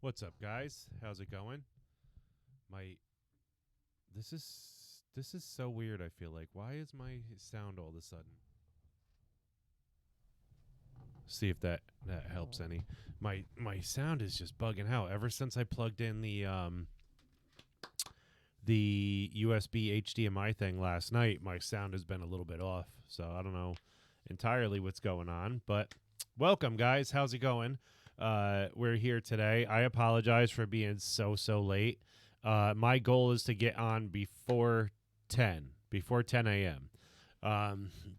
What's up, guys? How's it going? My this is so weird. I feel like why is my sound all of a sudden? See if that helps any. My sound is just bugging out ever since I plugged in the USB HDMI thing last night. My sound has been a little bit off, so I don't know entirely what's going on. But welcome, guys. How's it going? We're here today. I apologize for being so late. My goal is to get on before 10 a.m.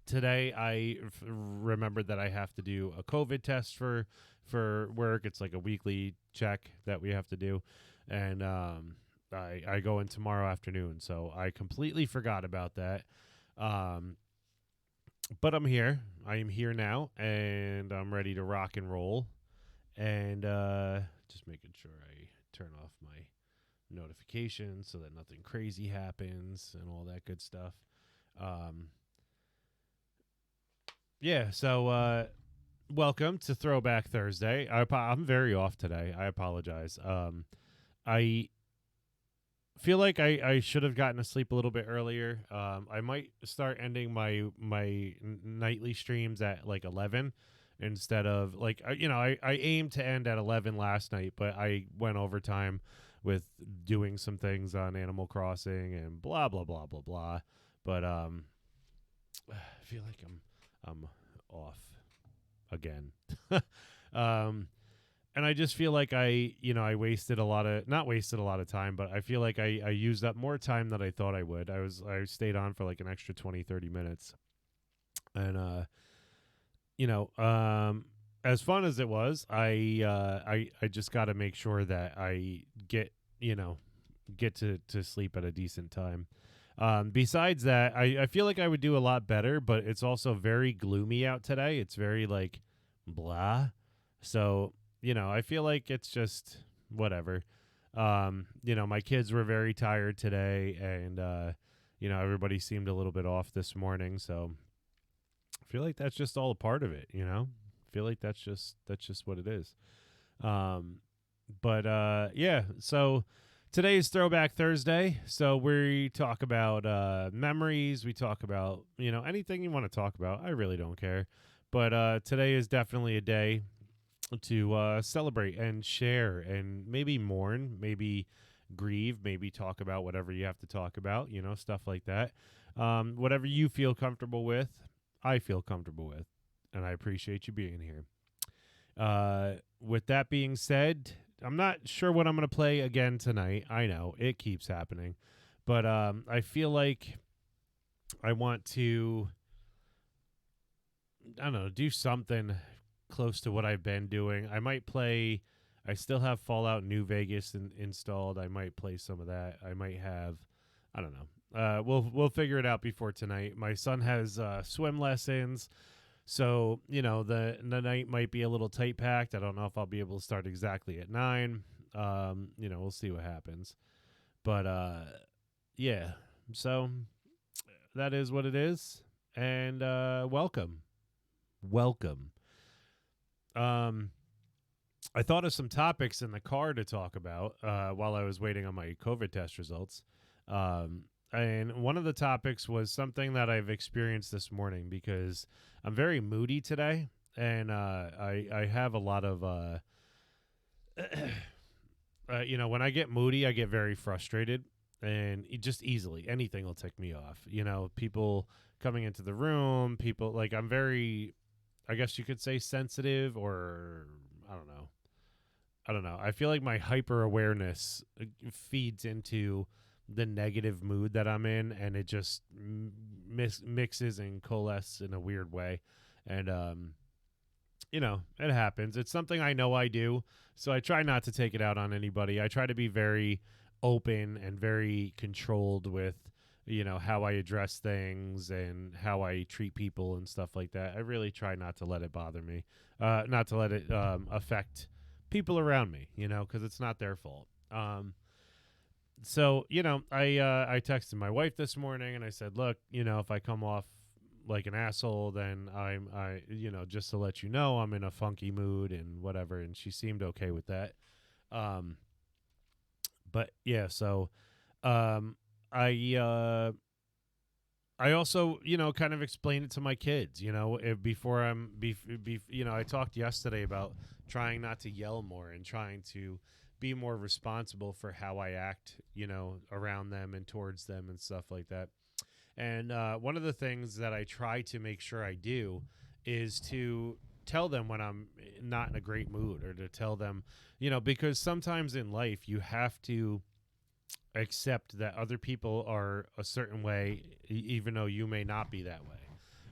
Today I remembered that I have to do a COVID test for work. It's like a weekly check that we have to do, and I go in tomorrow afternoon. So I completely forgot about that. But I'm here. I am here now, and I'm ready to rock and roll. And just making sure I turn off my notifications so that nothing crazy happens and all that good stuff. So welcome to Throwback Thursday. I'm very off today. I apologize. I feel like I should have gotten to sleep a little bit earlier. I might start ending my nightly streams at like 11 instead of like I aimed to end at 11 last night, but I went overtime with doing some things on Animal Crossing and blah blah blah blah blah. But I feel like I'm off again. And I just feel like I wasted not wasted a lot of time, but I feel like I used up more time than I thought I would. I stayed on for like an extra 20-30 minutes. And as fun as it was, I just got to make sure that I get to sleep at a decent time. Besides that, I feel like I would do a lot better, but it's also very gloomy out today. It's very like blah. So, I feel like it's just whatever. My kids were very tired today, and everybody seemed a little bit off this morning, so I feel like that's just all a part of it, I feel like that's just what it is. So today is Throwback Thursday, so we talk about memories, we talk about, anything you want to talk about. I really don't care. But today is definitely a day to celebrate and share and maybe mourn, maybe grieve, maybe talk about whatever you have to talk about, stuff like that. Whatever you feel comfortable with, I feel comfortable with, and I appreciate you being here. With that being said, I'm not sure what I'm going to play again tonight. I know it keeps happening, but I feel like I want to, I don't know, do something close to what I've been doing. I might play. I still have Fallout New Vegas installed. I might play some of that. I might have. I don't know. We'll figure it out before tonight. My son has swim lessons, so the night might be a little tight packed. I don't know if I'll be able to start exactly at 9. We'll see what happens. But yeah. So that is what it is. And welcome. I thought of some topics in the car to talk about while I was waiting on my COVID test results. And one of the topics was something that I've experienced this morning because I'm very moody today, and I have a lot of when I get moody, I get very frustrated, and just easily anything will tick me off. People coming into the room, people like I'm very, I guess you could say, sensitive, or I don't know. I feel like my hyper awareness feeds into the negative mood that I'm in, and it just mixes and coalesces in a weird way. And it happens. It's something I know I do, so I try not to take it out on anybody. I try to be very open and very controlled with how I address things and how I treat people and stuff like that. I really try not to let it bother me, not to let it affect people around me, because it's not their fault. So I texted my wife this morning and I said, look, if I come off like an asshole, then just to let you know, I'm in a funky mood and whatever. And she seemed okay with that. Um, but yeah, so um, I I also, kind of explain it to my kids, before I talked yesterday about trying not to yell more and trying to be more responsible for how I act, around them and towards them and stuff like that. And one of the things that I try to make sure I do is to tell them when I'm not in a great mood, or to tell them, because sometimes in life you have to accept that other people are a certain way, even though you may not be that way.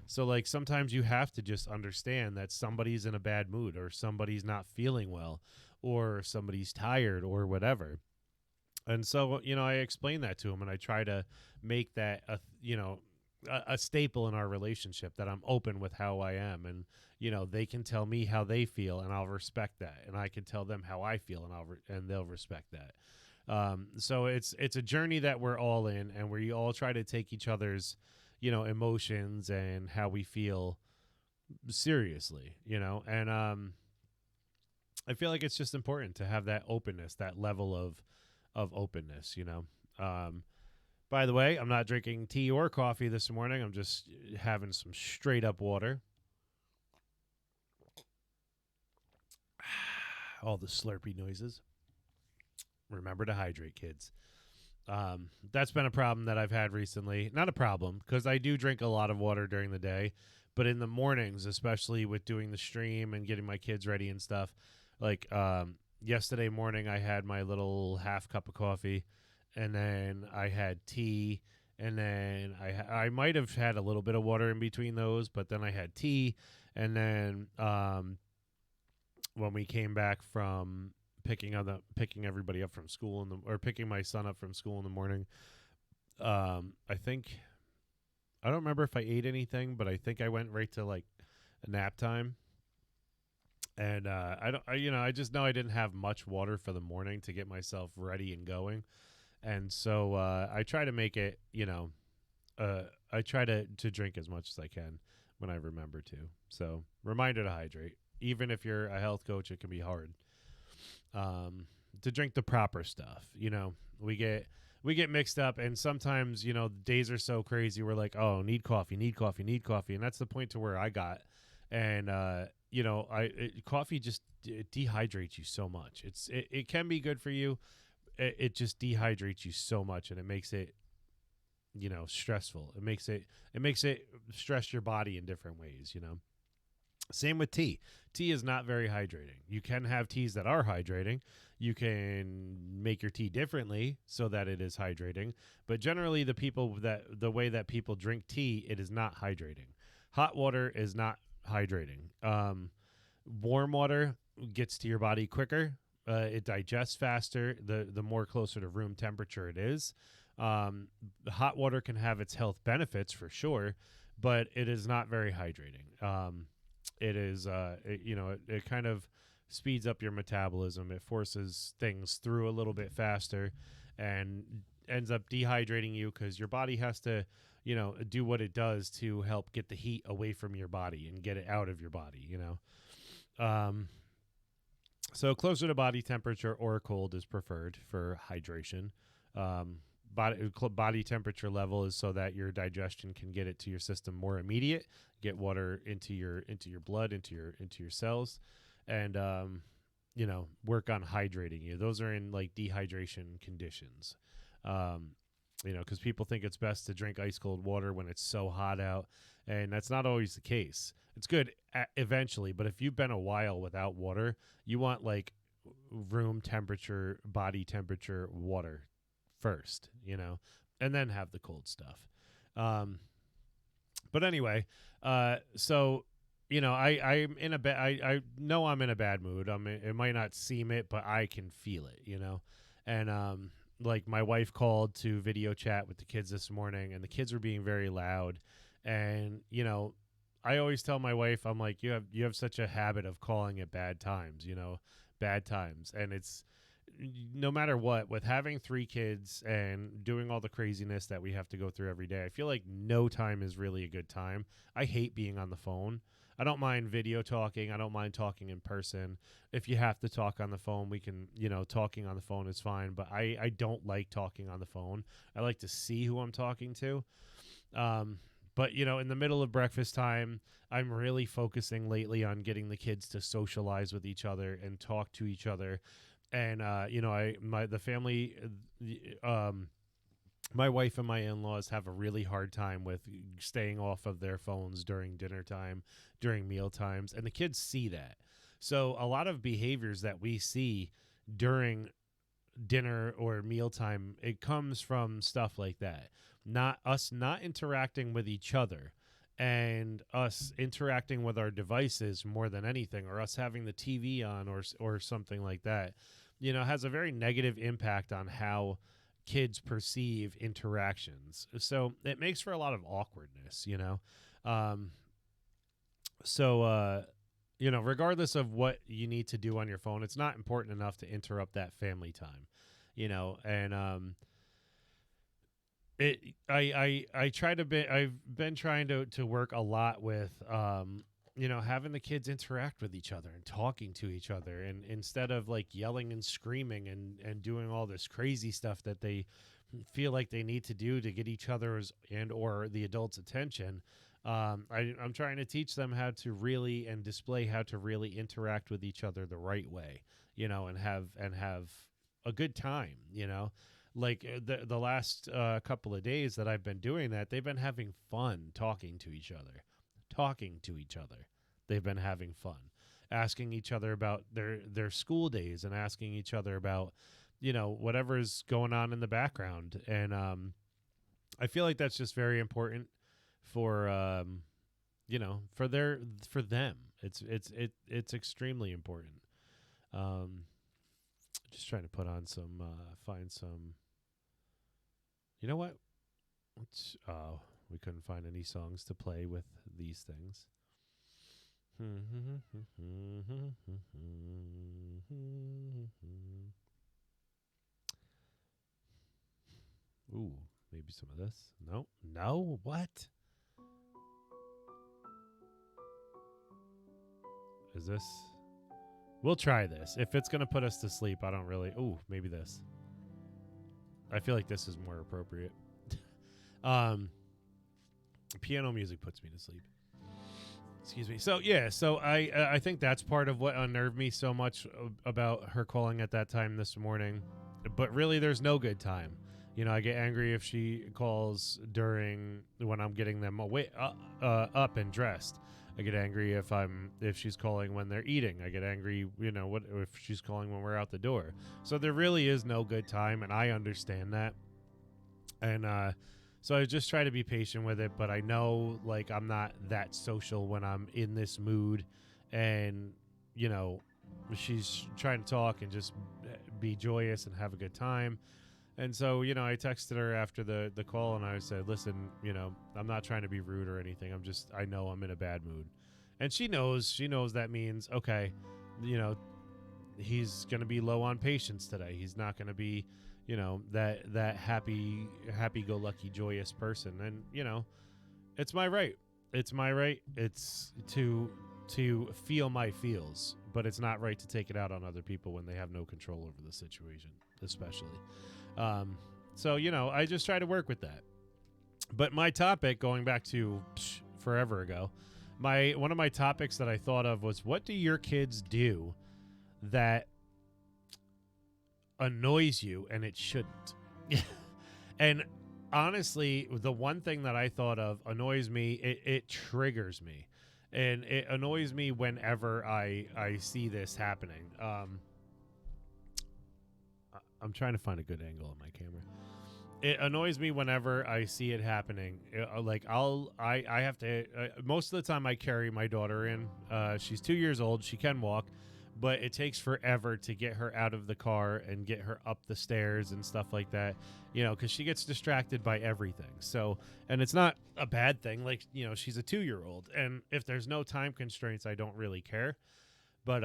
So, like, sometimes you have to just understand that somebody's in a bad mood, or somebody's not feeling well, or somebody's tired, or whatever. And so, I explain that to them, and I try to make that a staple in our relationship, that I'm open with how I am, and they can tell me how they feel, and I'll respect that, and I can tell them how I feel, and and they'll respect that. So it's a journey that we're all in, and we all try to take each other's emotions and how we feel seriously, and I feel like it's just important to have that openness, that level of openness, By the way, I'm not drinking tea or coffee this morning. I'm just having some straight up water. All the slurpy noises. Remember to hydrate, kids. That's been a problem that I've had recently. Not a problem, because I do drink a lot of water during the day, but in the mornings, especially with doing the stream and getting my kids ready and stuff, like yesterday morning, I had my little half cup of coffee, and then I had tea, and then I might have had a little bit of water in between those, but then I had tea, and then when we came back from picking everybody up from school or picking my son up from school in the morning, I think, I don't remember if I ate anything, but I think I went right to like a nap time. And I just know I didn't have much water for the morning to get myself ready and going. And so I try to make it, I try to drink as much as I can when I remember to. So, reminder to hydrate. Even if you're a health coach, it can be hard to drink the proper stuff. We get mixed up, and sometimes days are so crazy. We're like, oh, need coffee, need coffee, need coffee, and that's the point to where I got. And coffee just it dehydrates you so much. It can be good for you. It just dehydrates you so much, and it makes it stressful. It makes it stress your body in different ways. Same with tea. Tea is not very hydrating. You can have teas that are hydrating. You can make your tea differently so that it is hydrating. But generally, the way that people drink tea, it is not hydrating. Hot water is not hydrating. Warm water gets to your body quicker. It digests faster. The more closer to room temperature it is. Hot water can have its health benefits for sure, but it is not very hydrating. It is, it kind of speeds up your metabolism. It forces things through a little bit faster and ends up dehydrating you, because your body has to, do what it does to help get the heat away from your body and get it out of your body, So closer to body temperature or cold is preferred for hydration. Body temperature level is so that your digestion can get it to your system more immediate, get water into your blood, into your cells, and work on hydrating you. Those are in like dehydration conditions. Because people think it's best to drink ice cold water when it's so hot out, and that's not always the case. It's good eventually, but if you've been a while without water, you want like room temperature, body temperature water first, and then have the cold stuff. But anyway, so I'm in I know I'm in a bad mood. It might not seem it, but I can feel it, and like my wife called to video chat with the kids this morning, and the kids were being very loud, and I always tell my wife, I'm like, you have such a habit of calling it bad times, and it's no matter what, with having 3 kids and doing all the craziness that we have to go through every day, I feel like no time is really a good time. I hate being on the phone. I don't mind video talking. I don't mind talking in person. If you have to talk on the phone, we can, talking on the phone is fine. But I don't like talking on the phone. I like to see who I'm talking to. But, in the middle of breakfast time, I'm really focusing lately on getting the kids to socialize with each other and talk to each other. And, the family, my wife and my in-laws have a really hard time with staying off of their phones during dinner time, during meal times, and the kids see that. So a lot of behaviors that we see during dinner or mealtime, it comes from stuff like that. Not interacting with each other and us interacting with our devices more than anything, or us having the TV on or something like that, has a very negative impact on how kids perceive interactions. So it makes for a lot of awkwardness. Um, regardless of what you need to do on your phone, it's not important enough to interrupt that family time, and I try to be, I've been trying to work a lot with, having the kids interact with each other and talking to each other, and instead of like yelling and screaming and doing all this crazy stuff that they feel like they need to do to get each other's and or the adults' attention. I'm trying to teach them how to really and display how to really interact with each other the right way, and have a good time, like the last couple of days that I've been doing that, they've been having fun talking to each other. They've been having fun, asking each other about their school days and asking each other about, whatever's going on in the background. And I feel like that's just very important for for them. It's extremely important. Just trying to put on some find some. You know what? We couldn't find any songs to play with these things. Ooh, maybe some of this. No, what? Is this? We'll try this. If it's gonna put us to sleep, I don't really. Ooh, maybe this. I feel like this is more appropriate. Piano music puts me to sleep. Excuse me. So yeah, I think that's part of what unnerved me so much about her calling at that time this morning. But really, there's no good time. I get angry if she calls when I'm getting them away, up and dressed. I get angry if she's calling when they're eating. I get angry, if she's calling when we're out the door. So there really is no good time, and I understand that. And so I just try to be patient with it, but I know like I'm not that social when I'm in this mood, and she's trying to talk and just be joyous and have a good time. And so, I texted her after the call, and I said, listen, I'm not trying to be rude or anything. I know I'm in a bad mood. And she knows that means, okay, he's going to be low on patience today. He's not going to be, that happy-go-lucky, joyous person. And, it's my right. It's my right. It's to feel my feels, but it's not right to take it out on other people when they have no control over the situation, especially. So, I just try to work with that. But my topic, going back to forever ago, one of my topics that I thought of was, what do your kids do that annoys you and it shouldn't? And honestly, the one thing that I thought of annoys me, it triggers me. And it annoys me whenever I see this happening. I'm trying to find a good angle on my camera. It annoys me whenever I see it happening. I have to. Most of the time, I carry my daughter in. She's 2 years old. She can walk, but it takes forever to get her out of the car and get her up the stairs and stuff like that. Because she gets distracted by everything. So, and it's not a bad thing. Like, she's a 2-year-old, and if there's no time constraints, I don't really care. But,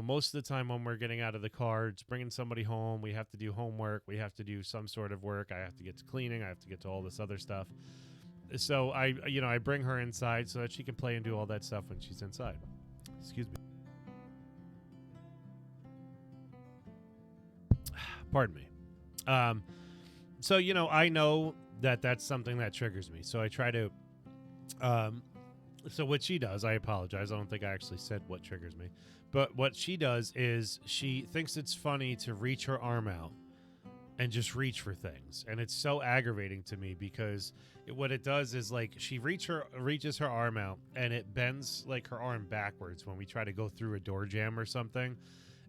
most of the time when we're getting out of the car, it's bringing somebody home. We have to do homework. We have to do some sort of work. I have to get to cleaning. I have to get to all this other stuff. So I bring her inside so that she can play and do all that stuff when she's inside. Excuse me. Pardon me. Um, so I know that that's something that triggers me. So I try to. So what she does, I apologize. I don't think I actually said what triggers me, but what she does is she thinks it's funny to reach her arm out and just reach for things, and it's so aggravating to me because what it does is like she reaches her arm out and it bends like her arm backwards when we try to go through a door jam or something.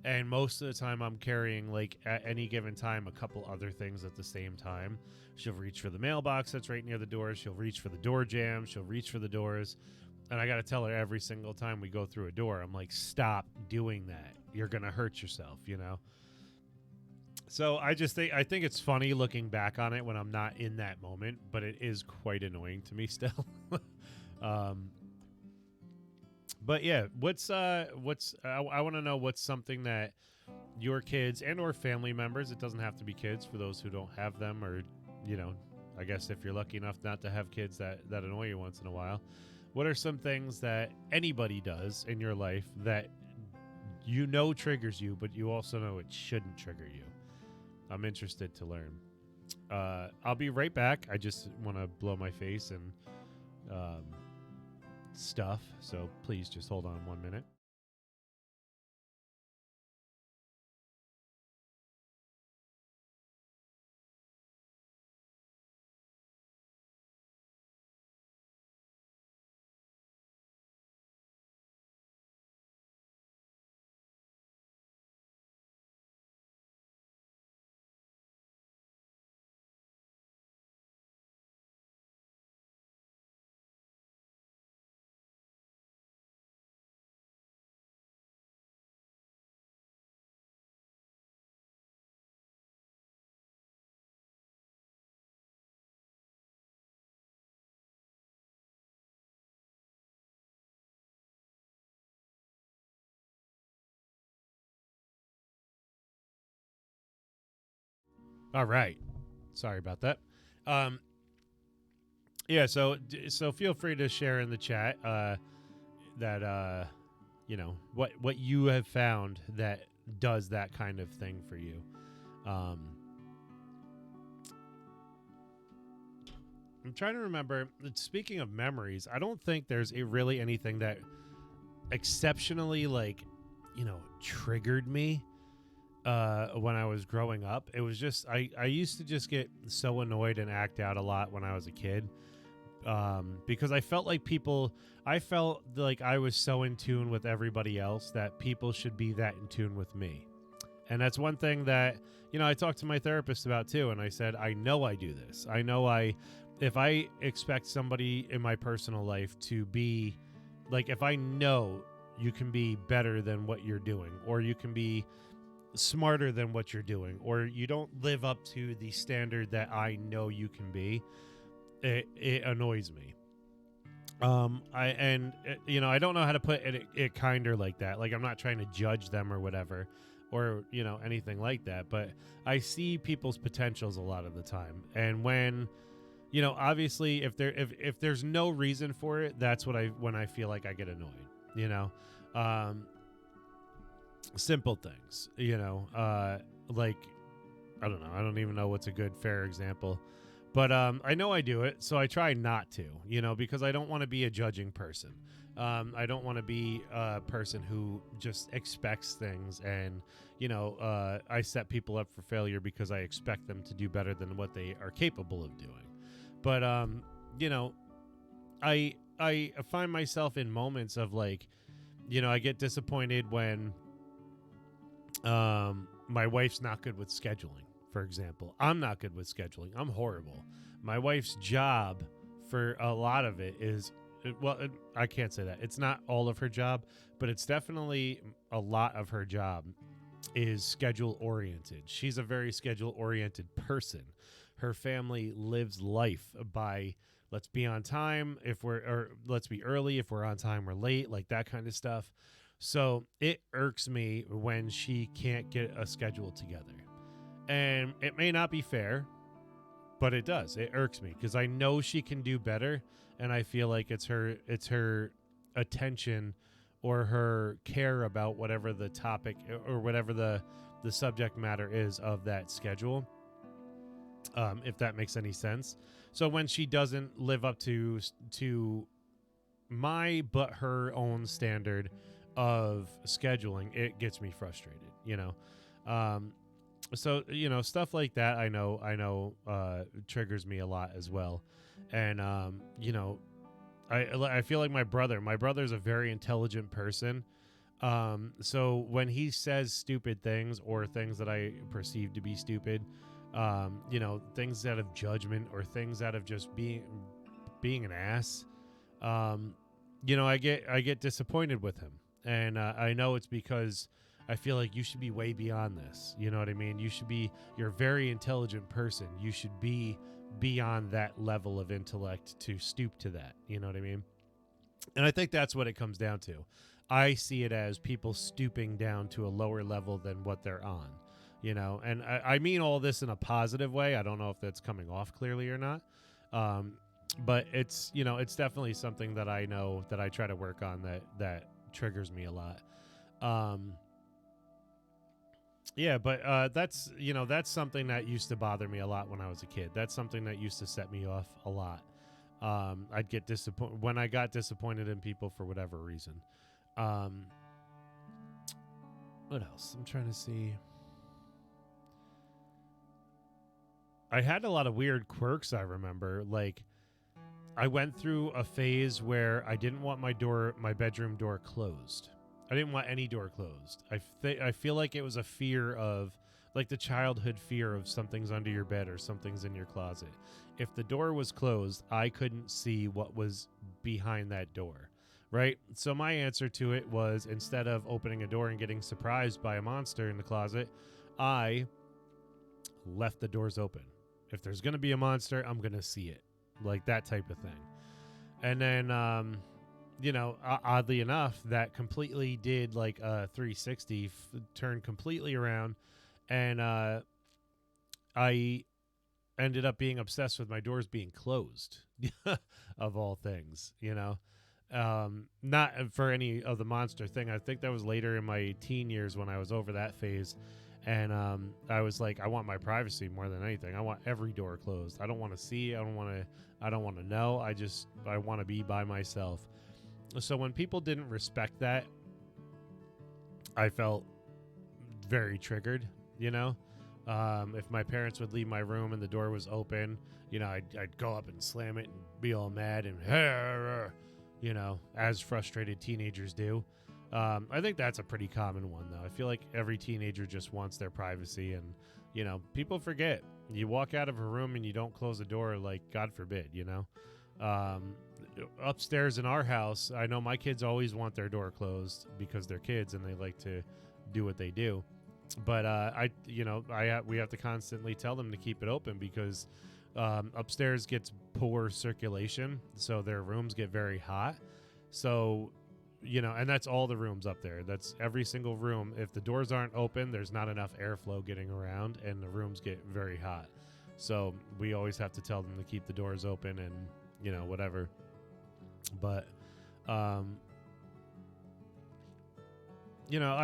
And most of the time I'm carrying, like, at any given time, a couple other things at the same time. She'll reach for the mailbox that's right near the door. She'll reach for the door jam. She'll reach for the doors. And I got to tell her every single time we go through a door, I'm like, stop doing that. You're going to hurt yourself, So I think it's funny looking back on it when I'm not in that moment, but it is quite annoying to me still. um, But yeah, I want to know what's something that your kids and or family members, it doesn't have to be kids for those who don't have them, or I guess if you're lucky enough not to have kids that annoy you once in a while. What are some things that anybody does in your life that triggers you, but you also know it shouldn't trigger you? I'm interested to learn. I'll be right back. I just want to blow my face and stuff, so please just hold on 1 minute. All right, sorry about that. um yeah, so feel free to share in the chat that what you have found that does that kind of thing for you. um I'm trying to remember. Speaking of memories, I don't think there's really anything that exceptionally, like, triggered me when I was growing up. It was just I used to just get so annoyed and act out a lot when I was a kid, because I felt like I was so in tune with everybody else that people should be that in tune with me. And that's one thing that I talked to my therapist about too, and I said, I know I do this. I know if I expect somebody in my personal life to be like, if I know you can be better than what you're doing, or you can be smarter than what you're doing, or you don't live up to the standard that I know you can be, it annoys me. I don't know how to put it kinder like that. Like, I'm not trying to judge them or whatever, or anything like that. But I see people's potentials a lot of the time, and when obviously if there's no reason for it, that's when I feel like I get annoyed. Simple things. Like, I don't know. I don't even know what's a good fair example. But I know I do it, so I try not to, because I don't want to be a judging person. I don't want to be a person who just expects things, and, I set people up for failure because I expect them to do better than what they are capable of doing. But, I find myself in moments of, like, I get disappointed when my wife's not good with scheduling. For example, I'm not good with scheduling. I'm horrible. My wife's job, for a lot of it, is, well, I can't say that. It's not all of her job, but it's definitely a lot of her job is schedule oriented. She's a very schedule oriented person. Her family lives life by, let's be on time or let's be early if we're on time or late, like that kind of stuff. So it irks me when she can't get a schedule together. And it may not be fair, but it does. It irks me because I know she can do better, and I feel like it's her attention or her care about whatever the topic or whatever the subject matter is of that schedule. If that makes any sense. So when she doesn't live up to my but her own standard of scheduling, it gets me frustrated, so stuff like that I know triggers me a lot as well. And I feel like my brother's a very intelligent person. So when he says stupid things or things that I perceive to be stupid, things out of judgment or things out of just being an ass, I get disappointed with him. And I know it's because I feel like you should be way beyond this. You know what I mean? You're a very intelligent person. You should be beyond that level of intellect to stoop to that. You know what I mean? And I think that's what it comes down to. I see it as people stooping down to a lower level than what they're on, and I mean all this in a positive way. I don't know if that's coming off clearly or not. But it's definitely something that I know that I try to work on that triggers me a lot. Yeah, but that's something that used to bother me a lot when I was a kid. That's something that used to set me off a lot. I'd get disappointed when I got disappointed in people for whatever reason. What else? I'm trying to see. I had a lot of weird quirks, I remember. Like, I went through a phase where I didn't want my bedroom door closed. I didn't want any door closed. I feel like it was a fear of, like, the childhood fear of something's under your bed or something's in your closet. If the door was closed, I couldn't see what was behind that door, right? So my answer to it was, instead of opening a door and getting surprised by a monster in the closet, I left the doors open. If there's going to be a monster, I'm going to see it. Like that type of thing. And then, oddly enough, that completely did like a 360, turned completely around. And I ended up being obsessed with my doors being closed, of all things, not for any of the monster thing. I think that was later in my teen years when I was over that phase. And I was like, I want my privacy more than anything. I want every door closed. I don't want to see. I don't want to know. I want to be by myself. So when people didn't respect that, I felt very triggered, if my parents would leave my room and the door was open, I'd go up and slam it and be all mad and, as frustrated teenagers do. I think that's a pretty common one, though. I feel like every teenager just wants their privacy, and, people forget. You walk out of a room and you don't close the door, like, God forbid, Upstairs in our house, I know my kids always want their door closed because they're kids and they like to do what they do. But we have to constantly tell them to keep it open because upstairs gets poor circulation, so their rooms get very hot. So, and that's all the rooms up there. That's every single room. If the doors aren't open, there's not enough airflow getting around, and the rooms get very hot. So we always have to tell them to keep the doors open and, whatever. But, I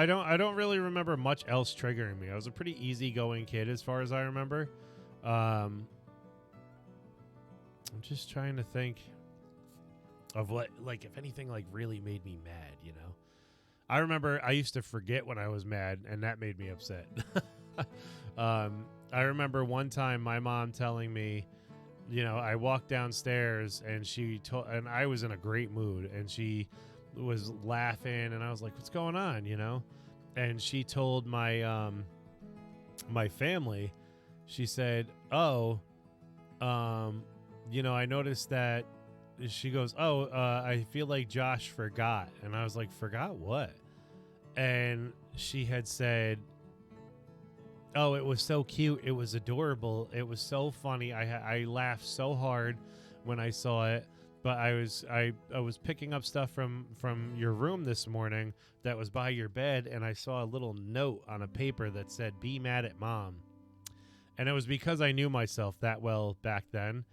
don't really remember much else triggering me. I was a pretty easygoing kid as far as I remember. I'm just trying to think of what, like, if anything, like, really made me mad, I remember I used to forget when I was mad, and that made me upset. I remember one time my mom telling me, I walked downstairs and and I was in a great mood, and she was laughing, and I was like, what's going on, And she told my my family, she said, I noticed that. She goes, I feel like Josh forgot. And I was like, forgot what? And she had said, oh, it was so cute, it was adorable, it was so funny, I laughed so hard when I saw it. But I was picking up stuff from your room this morning that was by your bed, and I saw a little note on a paper that said, be mad at mom. And it was because I knew myself that well back then.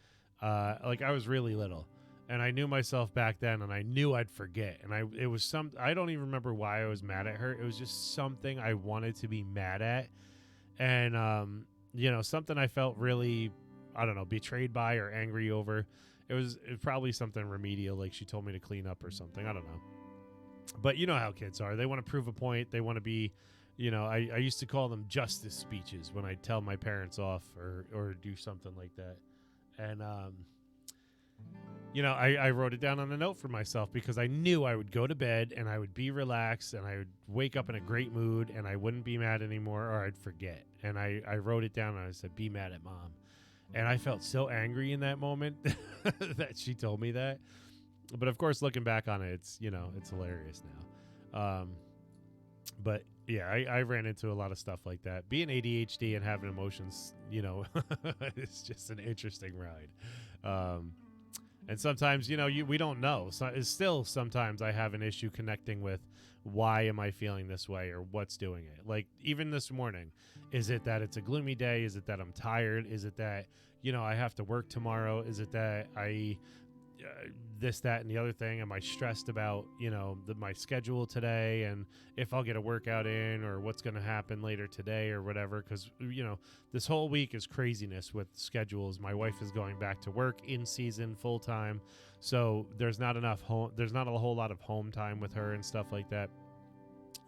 Like I was really little, and I knew myself back then, and I knew I'd forget. And it was I don't even remember why I was mad at her. It was just something I wanted to be mad at, and something I felt really, I don't know, betrayed by or angry over. It was probably something remedial, like she told me to clean up or something. I don't know. But you know how kids are. They want to prove a point. They want to be, I used to call them justice speeches when I tell my parents off or do something like that. And, I wrote it down on a note for myself because I knew I would go to bed and I would be relaxed and I would wake up in a great mood and I wouldn't be mad anymore or I'd forget. And I wrote it down and I said, be mad at mom. And I felt so angry in that moment that she told me that. But of course, looking back on it, it's hilarious now. But yeah, I ran into a lot of stuff like that. Being ADHD and having emotions, it's just an interesting ride. And sometimes, we don't know. So it's still sometimes I have an issue connecting with why am I feeling this way or what's doing it. Like even this morning, is it that it's a gloomy day? Is it that I'm tired? Is it that, I have to work tomorrow? Is it that I this, that, and the other thing? Am I stressed about, my schedule today and if I'll get a workout in or what's going to happen later today or whatever? Because, this whole week is craziness with schedules. My wife is going back to work in season full time. So there's not a whole lot of home time with her and stuff like that,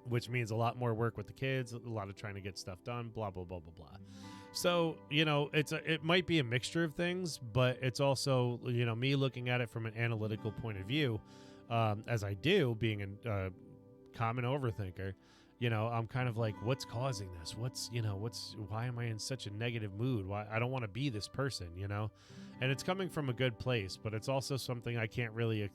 which means a lot more work with the kids, a lot of trying to get stuff done, blah, blah, blah, blah, blah. So, it might be a mixture of things, but it's also, me looking at it from an analytical point of view, as I do, being a common overthinker, I'm kind of like, what's causing this? Why am I in such a negative mood? Why I don't want to be this person, and it's coming from a good place, but it's also something I can't really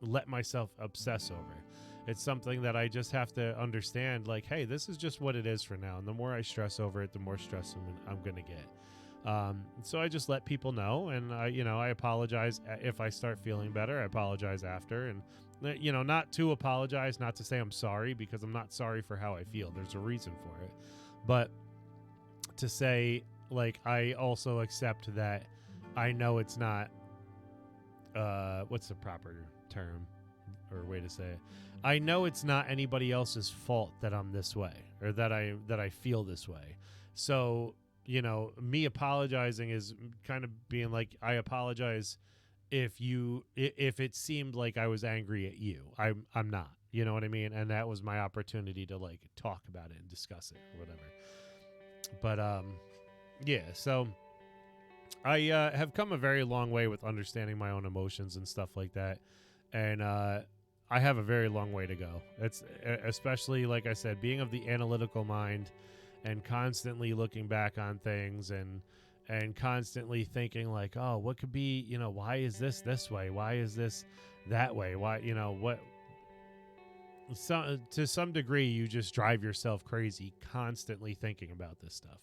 let myself obsess over. It's something that I just have to understand, like, hey, this is just what it is for now. And the more I stress over it, the more stress I'm going to get. So I just let people know. And, I apologize if I start feeling better. I apologize after. And, not to apologize, not to say I'm sorry, because I'm not sorry for how I feel. There's a reason for it. But to say, like, I also accept that I know it's not, what's the proper term or way to say it? I know it's not anybody else's fault that I'm this way or that I feel this way. So, me apologizing is kind of being like, I apologize if it seemed like I was angry at you. I'm not, you know what I mean? And that was my opportunity to like talk about it and discuss it or whatever. But, yeah, so I have come a very long way with understanding my own emotions and stuff like that. And, I have a very long way to go. It's especially, like I said, being of the analytical mind and constantly looking back on things and constantly thinking like, oh, what could be, why is this way? Why is this that way? Why, what? So, to some degree, you just drive yourself crazy constantly thinking about this stuff,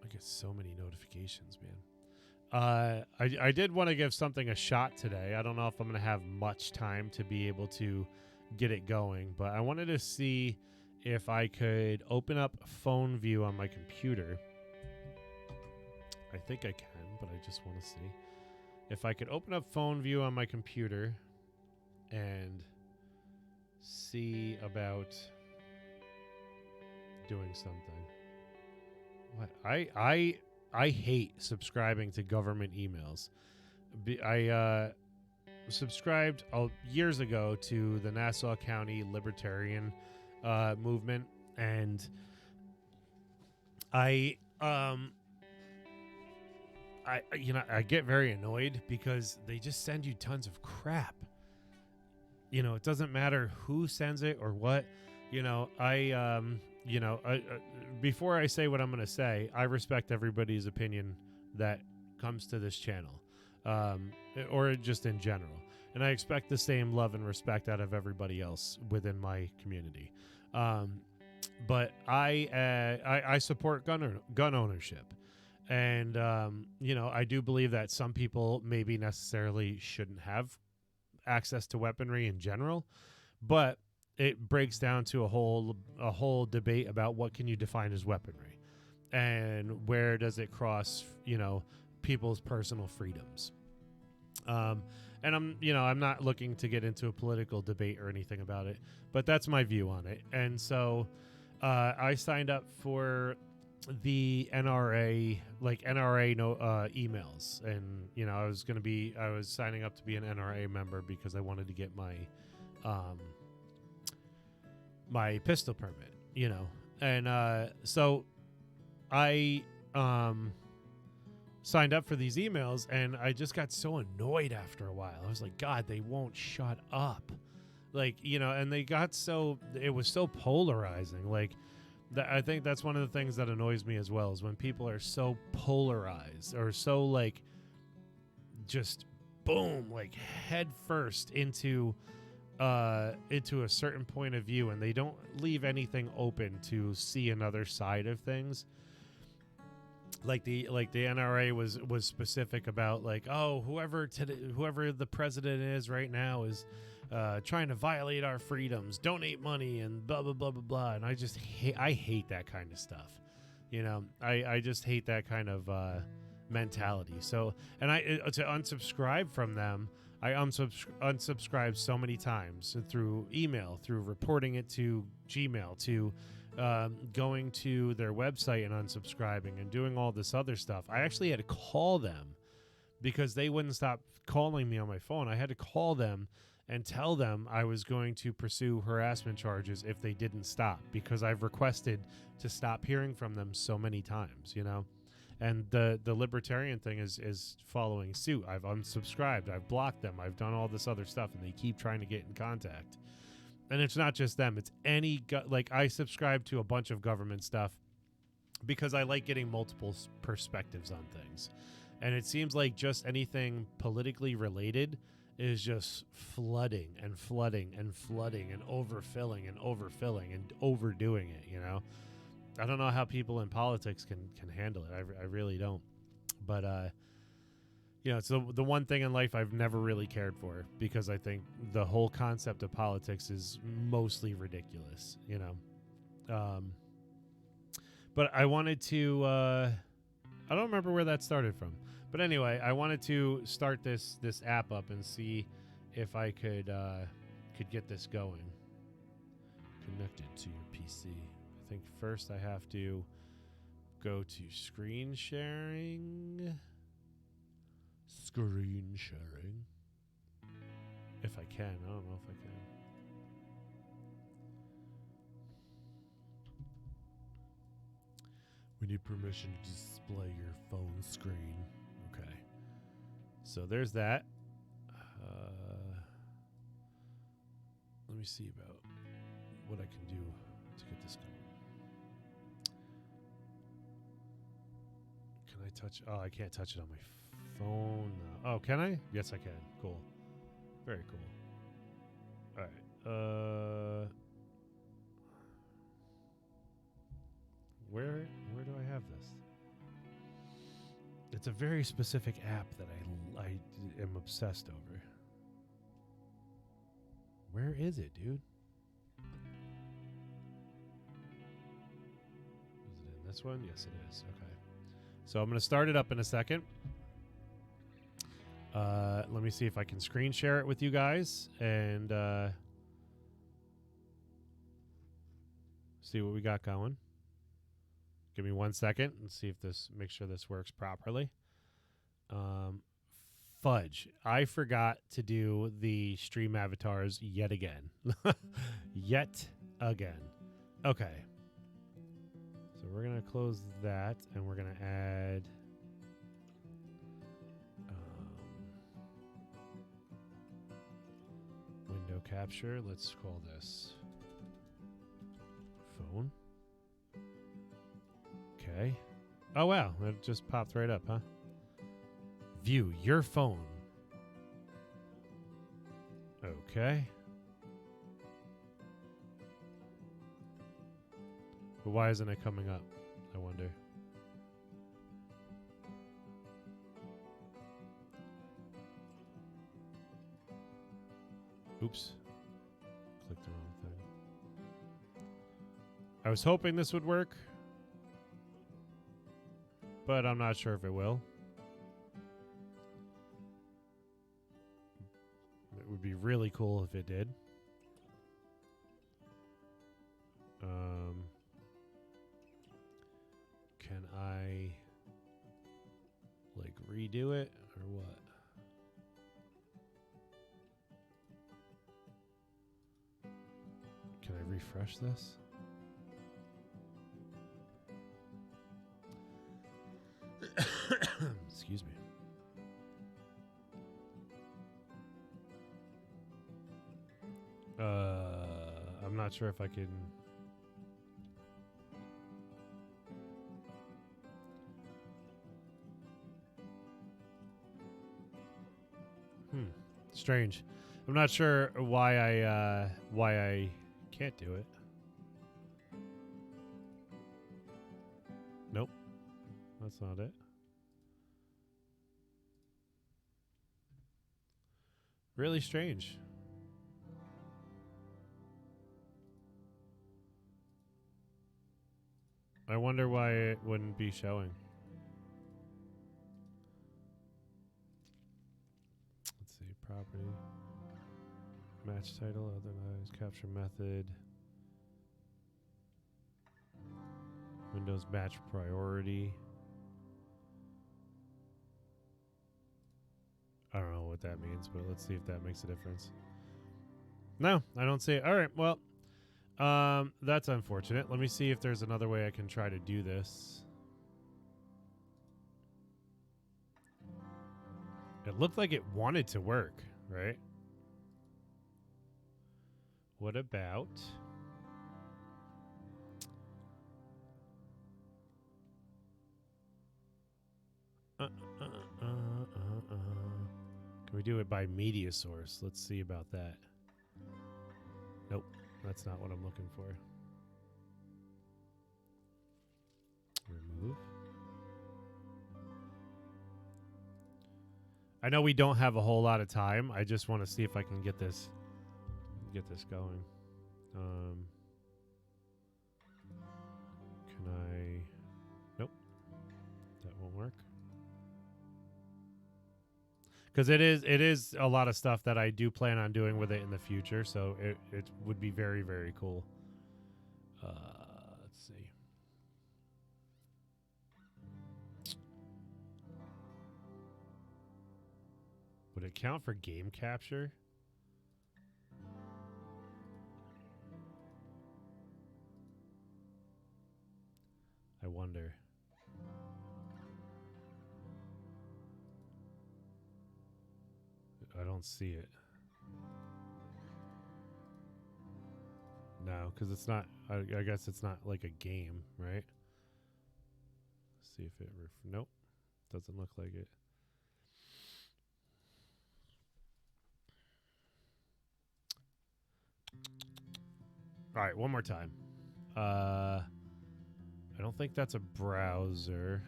I get so many notifications, man. I did want to give something a shot today. I don't know if I'm going to have much time to be able to get it going, but I wanted to see if I could open up phone view on my computer. I think I can, but I just want to see if I could open up phone view on my computer and see about doing something. What? I hate subscribing to government emails. I subscribed years ago to the Nassau County Libertarian movement, and I get very annoyed because they just send you tons of crap. It doesn't matter who sends it or what. Before I say what I'm going to say, I respect everybody's opinion that comes to this channel, or just in general. And I expect the same love and respect out of everybody else within my community. But I support gun ownership. And, I do believe that some people maybe necessarily shouldn't have access to weaponry in general. But it breaks down to a whole debate about what can you define as weaponry, and where does it cross, people's personal freedoms. And I'm not looking to get into a political debate or anything about it, but that's my view on it. And so I signed up for the NRA, like NRA emails, and I was signing up to be an NRA member because I wanted to get my pistol permit, and so I signed up for these emails, and I just got so annoyed after a while. I was like, God, they won't shut up. Like, and they got it was so polarizing. Like, I think that's one of the things that annoys me as well, is when people are so polarized or so, like, just boom, like head first into a certain point of view, and they don't leave anything open to see another side of things. Like the NRA was specific about, like, oh, whoever the president is right now is trying to violate our freedoms, donate money, and blah blah blah blah blah. And I hate that kind of stuff. I just hate that kind of mentality. So, and to unsubscribe from them, I unsubscribed so many times through email, through reporting it to Gmail, to going to their website and unsubscribing and doing all this other stuff. I actually had to call them because they wouldn't stop calling me on my phone. I had to call them and tell them I was going to pursue harassment charges if they didn't stop, because I've requested to stop hearing from them so many times, And the libertarian thing is following suit. I've unsubscribed, I've blocked them, I've done all this other stuff, and they keep trying to get in contact. And it's not just them, it's like, I subscribe to a bunch of government stuff because I like getting multiple perspectives on things. And it seems like just anything politically related is just flooding and flooding and flooding and overfilling and overdoing it, I don't know how people in politics can handle it. I really don't. But it's the one thing in life I've never really cared for, because I think the whole concept of politics is mostly ridiculous, But I wanted to, I don't remember where that started from. But anyway, I wanted to start this app up and see if I could get this going. Connected to your PC. I think first I have to go to screen sharing. Screen sharing. If I can. I don't know if I can. We need permission to display your phone screen. Okay. So there's that. Let me see about what I can do to get this going. Can I touch? Oh, I can't touch it on my phone. Oh, can I? Yes, I can. Cool. Very cool. All right. Where do I have this? It's a very specific app that I am obsessed over. Where is it, dude? Is it in this one? Yes, it is. Okay. So I'm going to start it up in a second. Let me see if I can screen share it with you guys and see what we got going. Give me 1 second and see if make sure this works properly. Fudge. I forgot to do the stream avatars yet again. Yet again. Okay. So we're going to close that, and we're going to add window capture. Let's call this phone. Okay. Oh, wow. It just popped right up, huh? View your phone. Okay. But why isn't it coming up? I wonder. Oops. Clicked the wrong thing. I was hoping this would work, but I'm not sure if it will. It would be really cool if it did. Can I like redo it or what? Can I refresh this? Excuse me. I'm not sure if I can. Strange. I'm not sure why I can't do it. Nope. That's not it. Really strange. I wonder why it wouldn't be showing. Let's see. Property. Match title, otherwise capture method. Windows match priority. I don't know what that means, but let's see if that makes a difference. No, I don't see it. All right, well, that's unfortunate. Let me see if there's another way I can try to do this. It looked like it wanted to work, right? What about... Can we do it by media source? Let's see about that. Nope, that's not what I'm looking for. Remove. I know we don't have a whole lot of time. I just want to see if I can get this going. Can I? Nope, that won't work. Because it is a lot of stuff that I do plan on doing with it in the future, so it would be very, very cool. Let's see. Would it count for game capture? I wonder. I don't see it. No, because it's not. I guess it's not like a game, right? Let's see if it. Nope, doesn't look like it. All right, one more time. I don't think that's a browser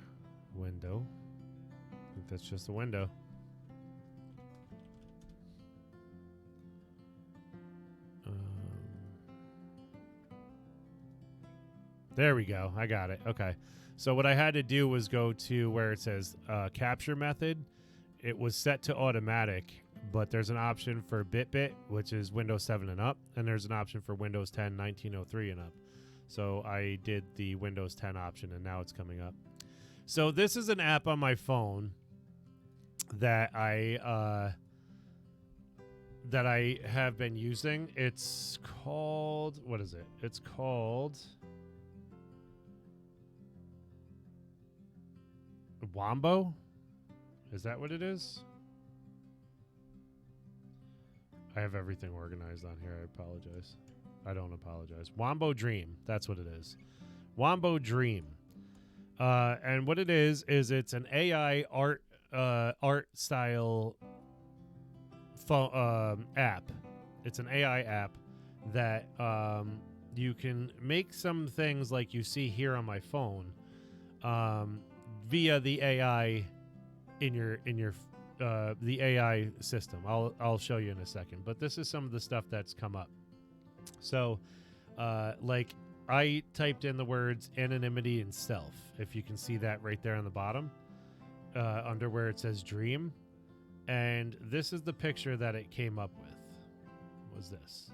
window. I think that's just a window. There we go. I got it. Okay. So what I had to do was go to where it says capture method. It was set to automatic, but there's an option for BitBit, which is Windows 7 and up, and there's an option for Windows 10 1903 and up. So I did the Windows 10 option, and now it's coming up. So this is an app on my phone that I have been using. It's called, what is it? It's called Wombo? Is that what it is? I have everything organized on here. I apologize. I don't apologize. Wombo Dream. That's what it is. Wombo Dream. And what it is it's an AI art style app. It's an AI app that you can make some things like you see here on my phone via the AI in your the AI system. I'll show you in a second, but this is some of the stuff that's come up. So like I typed in the words anonymity and self. If you can see that right there on the bottom, under where it says dream. And this is the picture that it came up with, was this.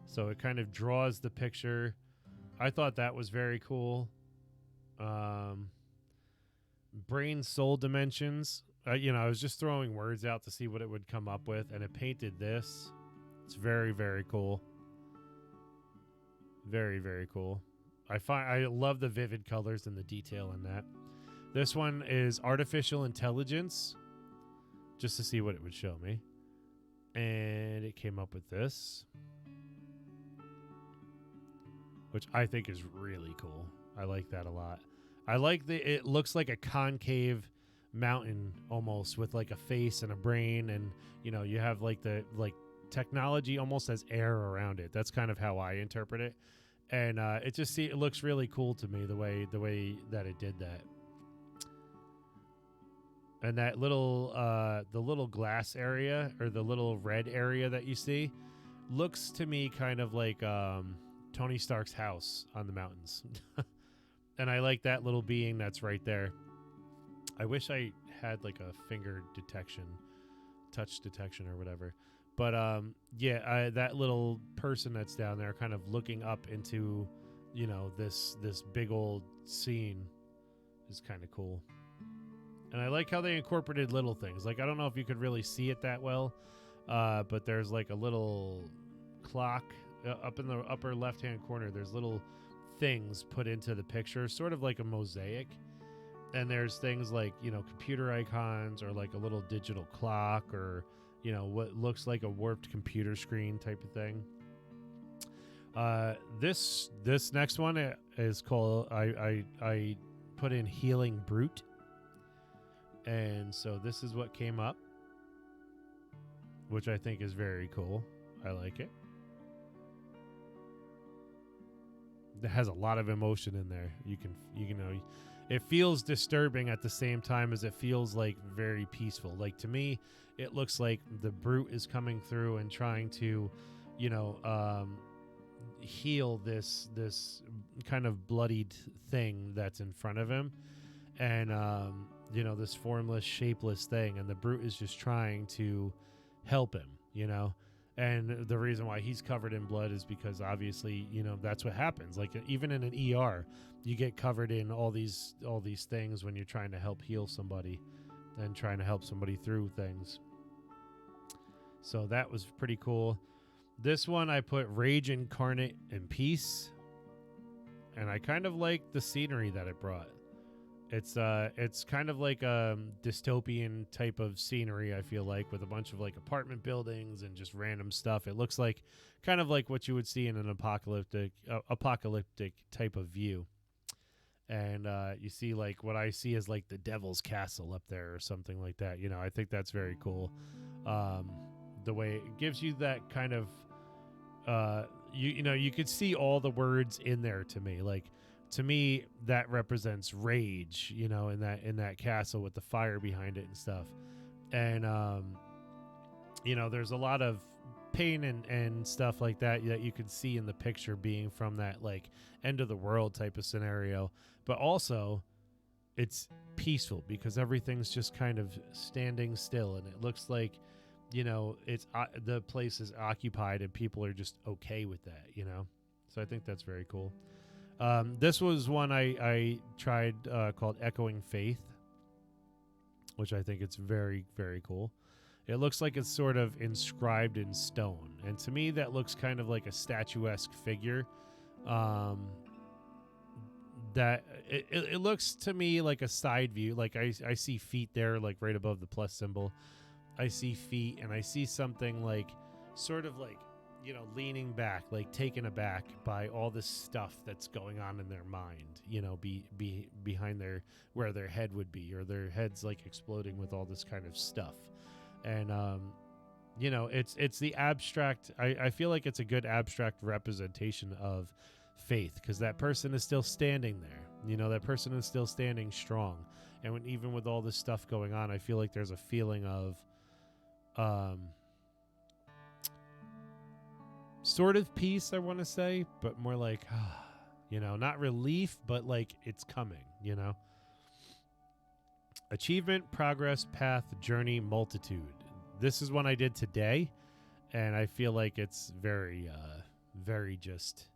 So it kind of draws the picture. I thought that was very cool. Brain soul dimensions. I was just throwing words out to see what it would come up with, and it painted this. It's very, very cool. Very, very cool. I love the vivid colors and the detail in that. This one is artificial intelligence, just to see what it would show me. And it came up with this, which I think is really cool. I like that a lot. I like it looks like a concave mountain almost, with like a face and a brain, and you have like the technology almost has air around it. That's kind of how I interpret it. And it looks really cool to me the way that it did that. And that little the little glass area, or the little red area that you see, looks to me kind of like Tony Stark's house on the mountains. And I like that little being that's right there. I wish I had like a finger detection, touch detection or whatever. But that little person that's down there kind of looking up into, this big old scene is kind of cool. And I like how they incorporated little things. Like, I don't know if you could really see it that well, but there's like a little clock up in the upper left-hand corner. There's little things put into the picture, sort of like a mosaic. And there's things like, computer icons, or like a little digital clock, or, what looks like a warped computer screen type of thing. This next one is called, I put in Healing Brute. And so this is what came up, which I think is very cool. I like it. It has a lot of emotion in there. It feels disturbing at the same time as it feels like very peaceful. Like, to me, it looks like the brute is coming through and trying to, heal this kind of bloodied thing that's in front of him. And, this formless, shapeless thing. And the brute is just trying to help him, And the reason why he's covered in blood is because obviously, that's what happens. Like, even in an ER, you get covered in all these things when you're trying to help heal somebody and trying to help somebody through things. So that was pretty cool. This one I put Rage Incarnate and Peace. And I kind of like the scenery that it brought. It's kind of like a dystopian type of scenery, I feel like, with a bunch of like apartment buildings and just random stuff. It looks like kind of like what you would see in an apocalyptic type of view. And you see, like, what I see is like the Devil's Castle up there or something like that. I think that's very cool. The way it gives you that kind of you could see all the words in there to me. Like, to me, that represents rage, in that castle with the fire behind it and stuff. And, there's a lot of pain and stuff like that you can see in the picture being from that, like, end of the world type of scenario. But also, it's peaceful because everything's just kind of standing still. And it looks like, it's the place is occupied and people are just okay with that, So I think that's very cool. This was one I tried called Echoing Faith, which I think it's very, very cool. It looks like it's sort of inscribed in stone. And to me, that looks kind of like a statuesque figure. That it looks to me like a side view. Like I see feet there, like right above the plus symbol. I see feet, and I see something like sort of like, leaning back, like taken aback by all this stuff that's going on in their mind, behind where their head would be, or their head's like exploding with all this kind of stuff. And, it's the abstract. I feel like it's a good abstract representation of faith, because that person is still standing there. That person is still standing strong. And even with all this stuff going on, I feel like there's a feeling of, sort of peace, I want to say, but more like, You know, not relief, but like it's coming, you know? Achievement, progress, path, journey, multitude. This is one I did today, and I feel like it's very just.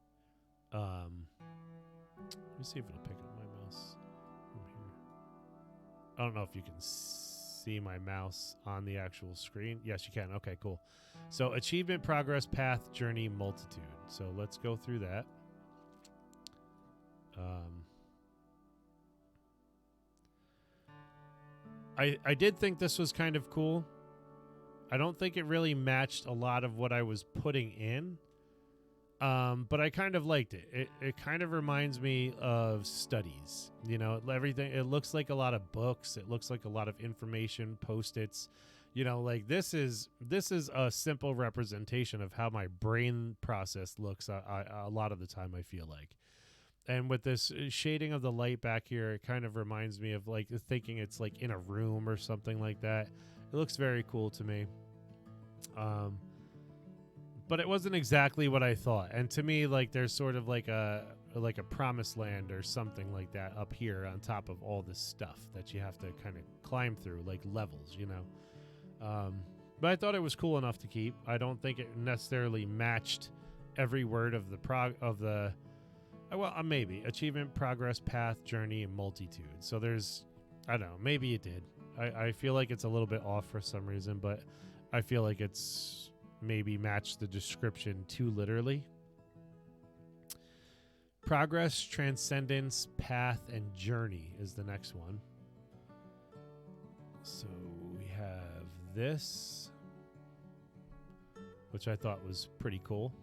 Let me see if it'll pick up my mouse from here. I don't know if you can see my mouse on the actual screen. Yes, you can. Okay, cool. So achievement, progress, path, journey, multitude. So let's go through that. I did think this was kind of cool. I don't think it really matched a lot of what I was putting in. But I kind of liked it. It kind of reminds me of studies. You know, everything. It looks like a lot of books. It looks like a lot of information, Post-its. You know, like this is a simple representation of how my brain process looks a lot of the time, I feel like. And with this shading of the light back here, it kind of reminds me of like thinking it's like in a room or something like that. It looks very cool to me. But it wasn't exactly what I thought. And to me, like there's sort of like a promised land or something like that up here on top of all this stuff that you have to kind of climb through, like levels, you know. But I thought it was cool enough to keep. I don't think it necessarily matched every word of the maybe achievement, progress, path, journey, and multitude. So there's, I don't know, maybe it did. I feel like it's a little bit off for some reason, but I feel like it's maybe matched the description too literally. Progress, transcendence, path, and journey is the next one. So we have this, which I thought was pretty cool.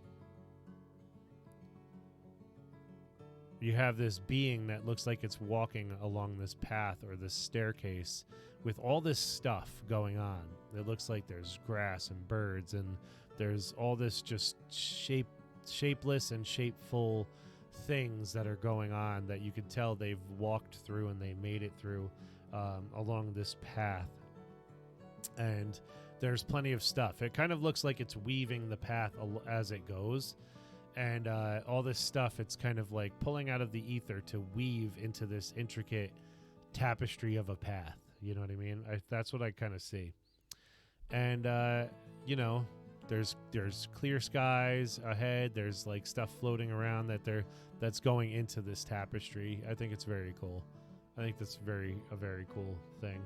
You have this being that looks like it's walking along this path or this staircase with all this stuff going on. It looks like there's grass and birds, and there's all this just shapeless and shapeful things that are going on that you can tell they've walked through and they made it through along this path. And there's plenty of stuff. It kind of looks like it's weaving the path as it goes. And all this stuff, it's kind of like pulling out of the ether to weave into this intricate tapestry of a path. You know what I mean? That's what I kind of see. And, you know, there's clear skies ahead. There's like stuff floating around that's going into this tapestry. I think it's very cool. I think that's a very cool thing.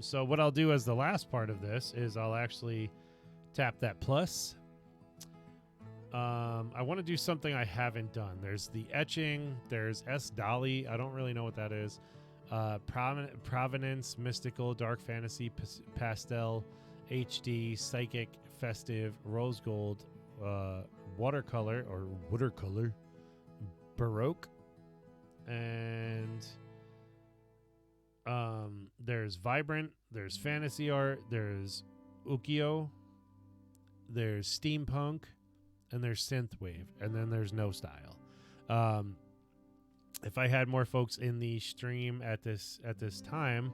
So what I'll do as the last part of this is I'll actually tap that plus. I want to do something I haven't done. There's the etching. There's S. Dolly. I don't really know what that is. Provenance, mystical, dark fantasy, pastel, HD, psychic, festive, rose gold, watercolor, baroque, and there's vibrant. There's fantasy art. There's ukiyo. There's steampunk. And there's synthwave, and then there's no style. If I had more folks in the stream at this time,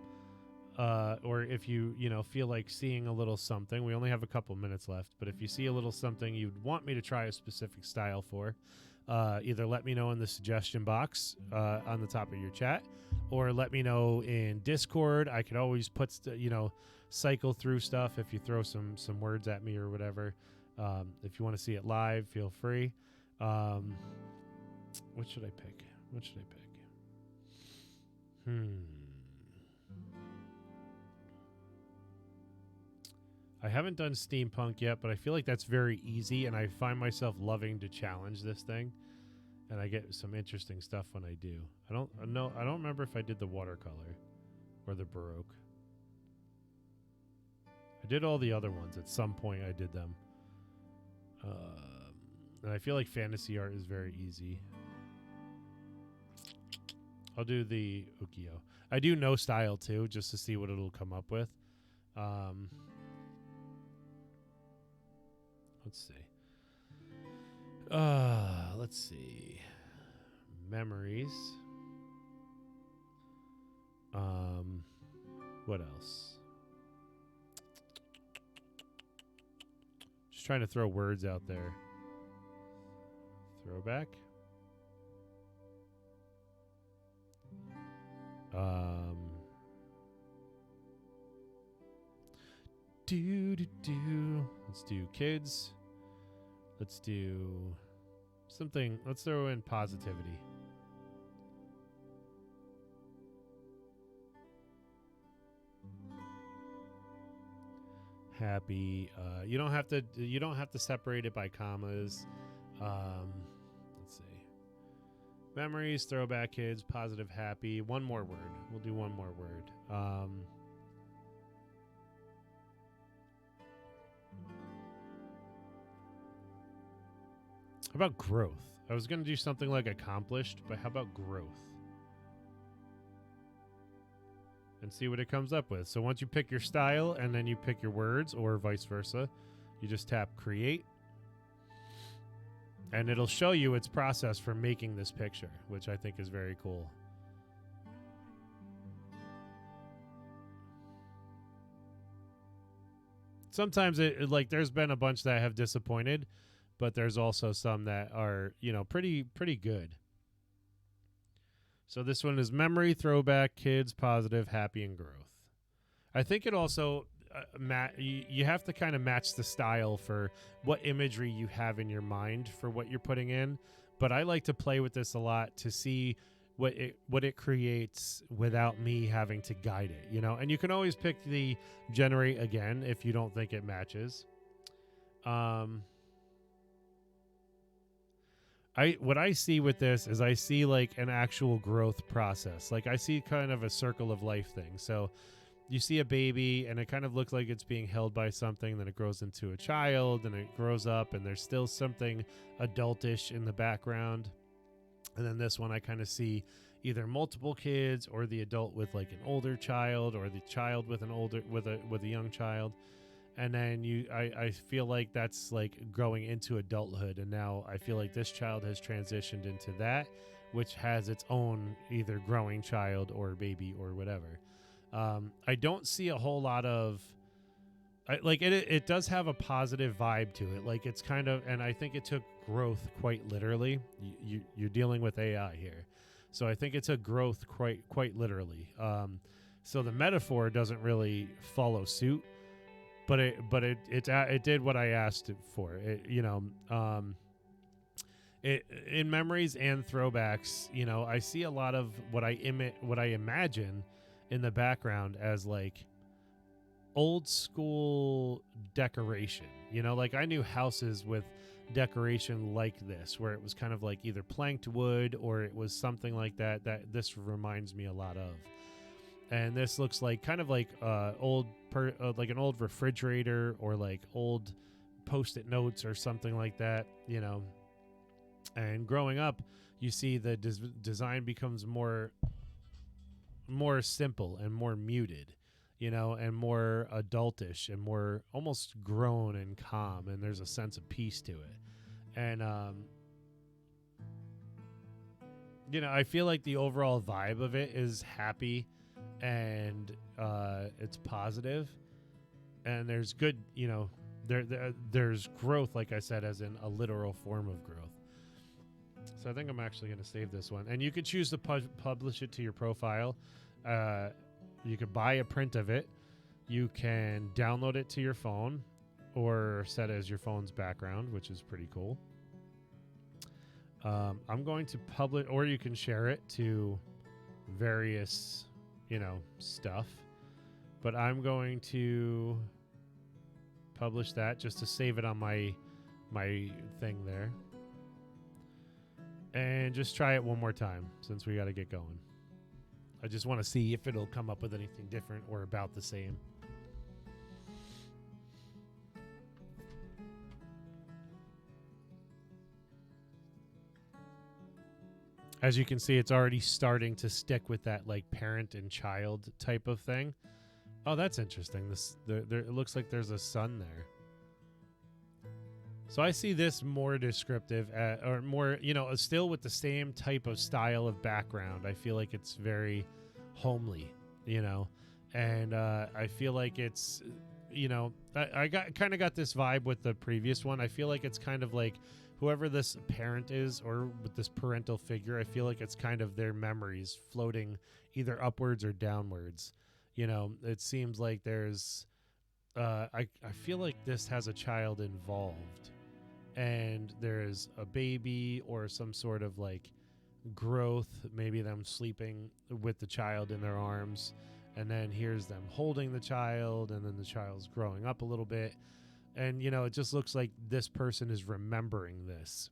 or if you feel like seeing a little something, we only have a couple minutes left. But if you see a little something you'd want me to try a specific style for, either let me know in the suggestion box on the top of your chat, or let me know in Discord. I could always put cycle through stuff if you throw some words at me or whatever. If you want to see it live, feel free. What should I pick? I haven't done steampunk yet, but I feel like that's very easy, and I find myself loving to challenge this thing, and I get some interesting stuff when I do. I don't remember if I did the watercolor or the baroque. I did all the other ones at some point. I did them. And I feel like fantasy art is very easy. I'll do the ukiyo. I do no style too, just to see what it'll come up with. Let's see. Memories. What else? Just trying to throw words out there. Throwback. Um, Let's do kids. Let's do something. Let's throw in positivity. Happy. You don't have to. You don't have to separate it by commas. Let's see. Memories, throwback, kids, positive, happy. One more word. We'll do one more word. How about growth? I was going to do something like accomplished, but how about growth? And see what it comes up with. So once you pick your style and then you pick your words, or vice versa, you just tap create. And it'll show you its process for making this picture, which I think is very cool. Sometimes like there's been a bunch that have disappointed, but there's also some that are, pretty good. So this one is memory, throwback, kids, positive, happy, and growth. I think it also you have to kind of match the style for what imagery you have in your mind for what you're putting in. But I like to play with this a lot to see what it creates without me having to guide it, And you can always pick the generate again if you don't think it matches. What I see with this is I see like an actual growth process. Like I see kind of a circle of life thing. So you see a baby and it kind of looks like it's being held by something, then it grows into a child and it grows up and there's still something adultish in the background. And then this one I kind of see either multiple kids or the adult with like an older child or the child with a young child. And then I feel like that's like growing into adulthood. And now I feel like this child has transitioned into that, which has its own either growing child or baby or whatever. I don't see a whole lot of it does have a positive vibe to it. Like it's kind of, and I think it took growth quite literally. You're dealing with AI here. So I think it took growth quite literally. So the metaphor doesn't really follow suit, but it did what I asked it for. In memories and throwbacks, I see a lot of what I imagine in the background as like old school decoration. Like I knew houses with decoration like this, where it was kind of like either planked wood or it was something like that this reminds me a lot of. And this looks like kind of like like an old refrigerator or like old Post-it notes or something like that, And growing up, you see the design becomes more simple and more muted, and more adultish and more almost grown and calm, and there's a sense of peace to it. And I feel like the overall vibe of it is happy and it's positive, and there's good, there's growth, like I said, as in a literal form of growth. So I think I'm actually going to save this one. And you could choose to publish it to your profile. You could buy a print of it. You can download it to your phone or set it as your phone's background, which is pretty cool. I'm going to publish, or you can share it to various, stuff. But I'm going to publish that just to save it on my thing there. And just try it one more time since we got to get going. I just want to see if it'll come up with anything different or about the same. As you can see, it's already starting to stick with that like parent and child type of thing. Oh, that's interesting. It looks like there's a sun there. So I see this more descriptive, or more, still with the same type of style of background. I feel like it's very homely, and I feel like it's, I got this vibe with the previous one. I feel like it's kind of like whoever this parent is, or with this parental figure, I feel like it's kind of their memories floating either upwards or downwards. You know, it seems like there's I feel like this has a child involved, and there's a baby or some sort of like growth, maybe them sleeping with the child in their arms, and then here's them holding the child, and then the child's growing up a little bit, and you know, it just looks like this person is remembering this,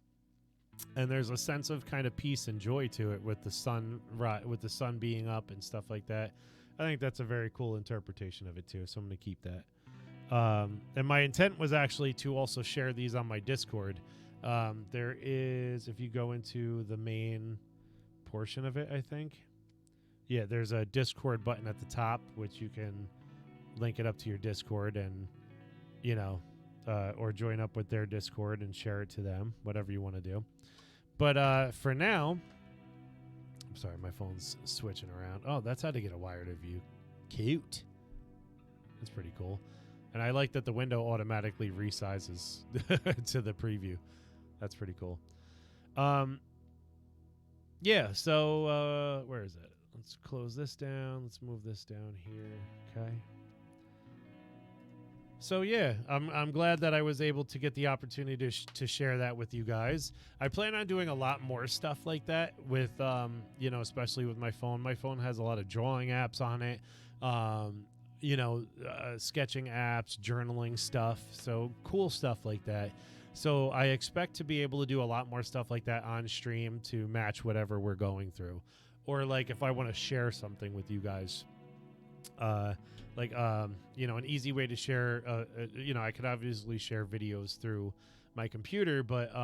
and there's a sense of kind of peace and joy to it with the sun being up and stuff like that. I think that's a very cool interpretation of it too, so I'm going to keep that. And my intent was actually to also share these on my Discord. There is, if you go into the main portion of it, I think, yeah, there's a Discord button at the top, which you can link it up to your Discord and, you know, or join up with their Discord and share it to them, whatever you want to do. But for now, I'm sorry, my phone's switching around. Oh, that's how to get a wired view. Cute. That's pretty cool. And I like that the window automatically resizes to the preview. That's pretty cool. Yeah, so where is it? Let's close this down. Let's move this down here. Okay. So yeah, I'm glad that I was able to get the opportunity to share that with you guys. I plan on doing a lot more stuff like that with, you know, especially with my phone. My phone has a lot of drawing apps on it, you know, sketching apps, journaling stuff. So cool stuff like that. So I expect to be able to do a lot more stuff like that on stream to match whatever we're going through. Or like if I want to share something with you guys, you know, an easy way to share, you know, I could obviously share videos through my computer, but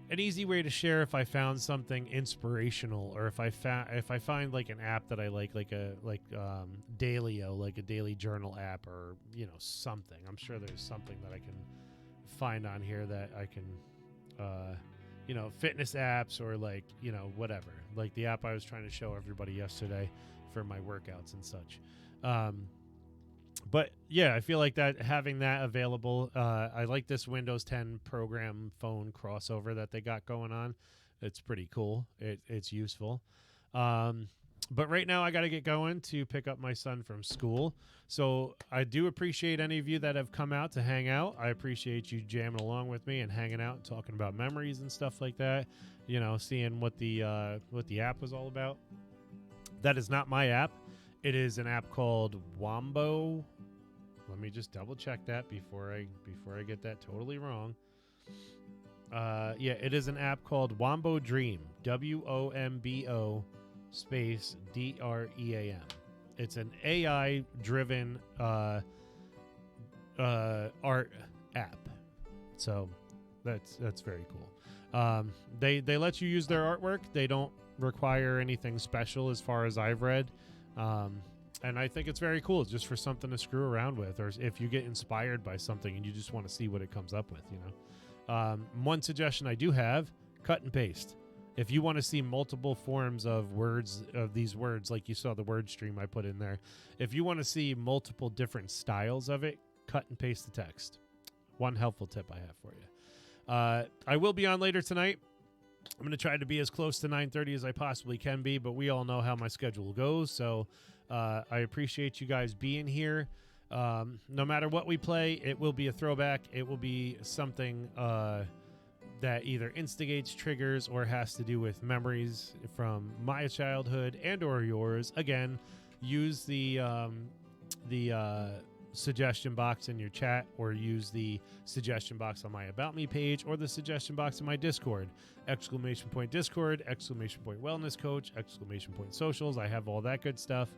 an easy way to share if I found something inspirational, or if I find like an app that I like Dailyo, like a daily journal app, or you know, something. I'm sure there's something that I can find on here that I can, you know, fitness apps, or like, you know, whatever, like the app I was trying to show everybody yesterday for my workouts and such. But yeah, I feel like that having that available, I like this Windows 10 program phone crossover that they got going on. It's pretty cool. It's useful. But right now I got to get going to pick up my son from school. So I do appreciate any of you that have come out to hang out. I appreciate you jamming along with me and hanging out and talking about memories and stuff like that. You know, seeing what the app was all about. That is not my app. It is an app called Wombo. Let me just double check that before I get that totally wrong. Yeah, it is an app called Wombo Dream. WOMBO space DREAM. It's an AI-driven art app. So that's very cool. They let you use their artwork. They don't require anything special as far as I've read. And I think it's very cool, just for something to screw around with, or if you get inspired by something and you just want to see what it comes up with, you know. One suggestion I do have, cut and paste. If you want to see multiple forms of words, of these words, like you saw the word stream I put in there, if you want to see multiple different styles of it, cut and paste the text. One helpful tip I have for you. I will be on later tonight. I'm going to try to be as close to 9:30 as I possibly can be, but we all know how my schedule goes, so I appreciate you guys being here. No matter what we play, it will be a throwback. It will be something that either instigates, triggers, or has to do with memories from my childhood and or yours. Again, use the suggestion box in your chat, or use the suggestion box on my About Me page, or the suggestion box in my Discord. ! Discord, ! Wellness Coach, ! Socials. I have all that good stuff.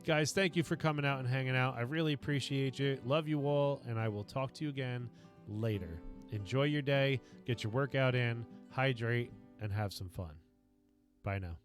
Guys, thank you for coming out and hanging out. I really appreciate you. Love you all, and I will talk to you again later. Enjoy your day, get your workout in, hydrate, and have some fun. Bye now.